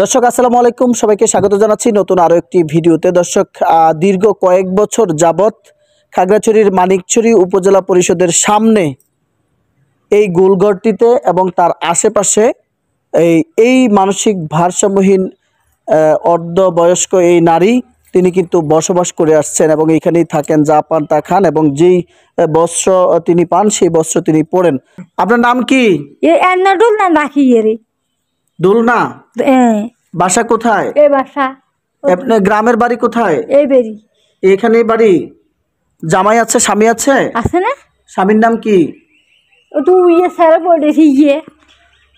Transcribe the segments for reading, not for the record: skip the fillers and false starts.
দর্শক আসসালামু আলাইকুম, সবাইকে স্বাগত জানাচ্ছি নতুন আরো একটি ভিডিওতে। দর্শক দীর্ঘ কয়েক বছর যাবত খাগড়াছড়ির মানিকছড়ি উপজেলা পরিষদের সামনে এই গোলঘরটিতে এবং তার আশেপাশে এই মানসিক ভারসাম্যহীন অর্ধবয়স্ক এই নারী তিনি কিন্তু বসবাস করে আসছেন এবং এখানেই থাকেন, যা পান তা খান এবং যেই বস্ত্র তিনি পান সেই বস্ত্র তিনি পরেন। আপনার নাম কি? দোলনা। বাসা কোথায়? আপনার গ্রামের বাড়ি কোথায়? এখানে বাড়ি। জামাই আছে, স্বামী আছে? আছে না। স্বামীর নাম কি?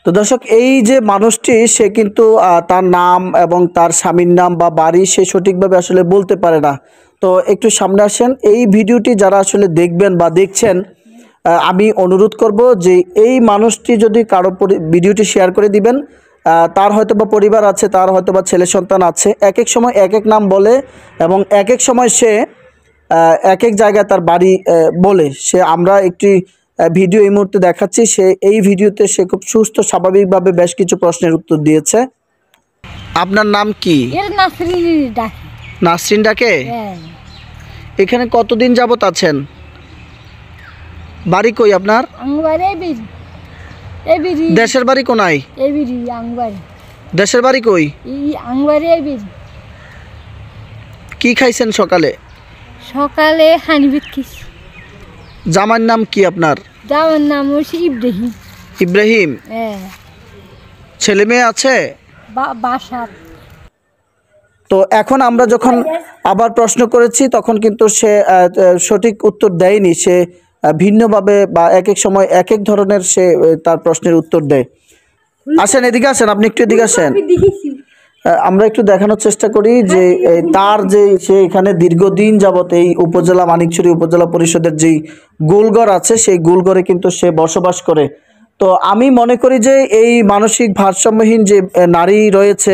তো দর্শক, এই যে মানুষটি সে কিন্তু তার নাম এবং তার স্বামীর নাম বা বাড়ি সে সঠিকভাবে আসলে বলতে পারে না। তো একটু সামনে আসেন। এই ভিডিওটি যারা আসলে দেখবেন বা দেখছেন, আমি অনুরোধ করব যে এই মানুষটি যদি কারো ভিডিওটি শেয়ার করে দিবেন। তার হয়তো বা পরিবার আছে, তার হয়তো বা ছেলে সন্তান আছে, এক এক সময় এক এক নাম বলে এবং এক এক সময় সে এক এক জায়গায় তার বাড়ি বলে। সে আমরা একটি ভিডিও এই মুহূর্তে দেখাচ্ছি। সে এই ভিডিওতে সে খুব সুস্থ স্বাভাবিকভাবে বেশ কিছু প্রশ্নের উত্তর দিয়েছে। আপনার নাম কি? নাসরিন ডাকে। এখানে কতদিন যাবত আছেন? বাড়ি কই আপনার? দেশের বাড়ি কোনায়? দেশের বাড়ি কই? কি খাইছেন সকালে? সকালে হানিবিট খাইছি। জামার নাম কি আপনার? জামার নাম হচ্ছে ইব্রাহিম। ইব্রাহিম। ছেলে মেয়ে আছে? বাসার। তো এখন আমরা যখন আবার প্রশ্ন করেছি তখন কিন্তু সে সঠিক উত্তর দেয়নি। সে ভিন্নভাবে বা এক এক সময় এক এক ধরনের সে তার প্রশ্নের উত্তর দেয়। আসেন, এদিকে আসেন, আপনি একটু এদিকে আসেন। আমরা একটু দেখানোর চেষ্টা করি যে তার যে সে এখানে দীর্ঘদিন যাবত এই উপজেলা মানিকছড়ি উপজেলা পরিষদের যেই গোলঘর আছে সেই গোলঘরে কিন্তু সে বসবাস করে। তো আমি মনে করি যে এই মানসিক ভারসাম্যহীন যে নারী রয়েছে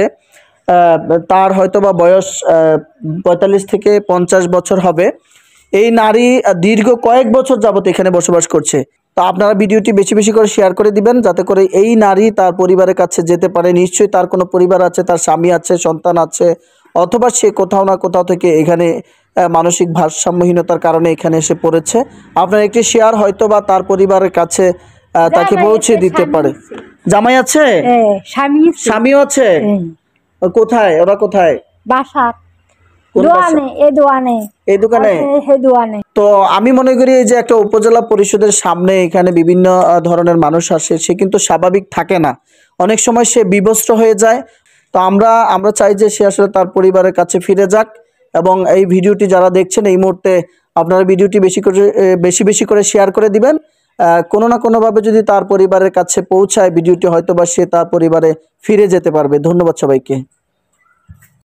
তার হয়তোবা বয়স ৪৫ থেকে ৫০ বছর হবে। এই নারী দীর্ঘ কয়েক বছর যাবত এখানে বসবাস করছে। তো আপনারা ভিডিওটি বেশি বেশি করে শেয়ার করে দিবেন যাতে করে এই নারী তার পরিবারের কাছে যেতে পারে। নিশ্চয়ই তার কোনো পরিবার আছে, তার স্বামী আছে, সন্তান আছে, অথবা সে কোথাও না কোথাও থেকে এখানে মানসিক ভারসাম্যহীনতার কারণে এখানে এসে পড়েছে। আপনার একটি শেয়ার হয়তো বা তার পরিবারের কাছে তাকে পৌঁছে দিতে পারে। জামাই আছে? স্বামীও আছে? কোথায়? ওরা কোথায়? বাসার। তো আমি মনে করি এই যে একটা উপজেলা পরিষদের সামনে এখানে বিভিন্ন ধরনের মানুষ আসে, সে কিন্তু স্বাভাবিক থাকে না, অনেক সময় সে বিবস্ত্র হয়ে যায়। তো আমরা চাই যে সে আসলে তার পরিবারের কাছে ফিরে যাক। এবং এই ভিডিওটি যারা দেখছেন এই মুহূর্তে আপনারা ভিডিওটি বেশি বেশি করে শেয়ার করে দিবেন। কোনো না কোনোভাবে যদি তার পরিবারের কাছে পৌঁছায় ভিডিওটি, হয়তো বা সে তার পরিবারে ফিরে যেতে পারবে। ধন্যবাদ সবাইকে।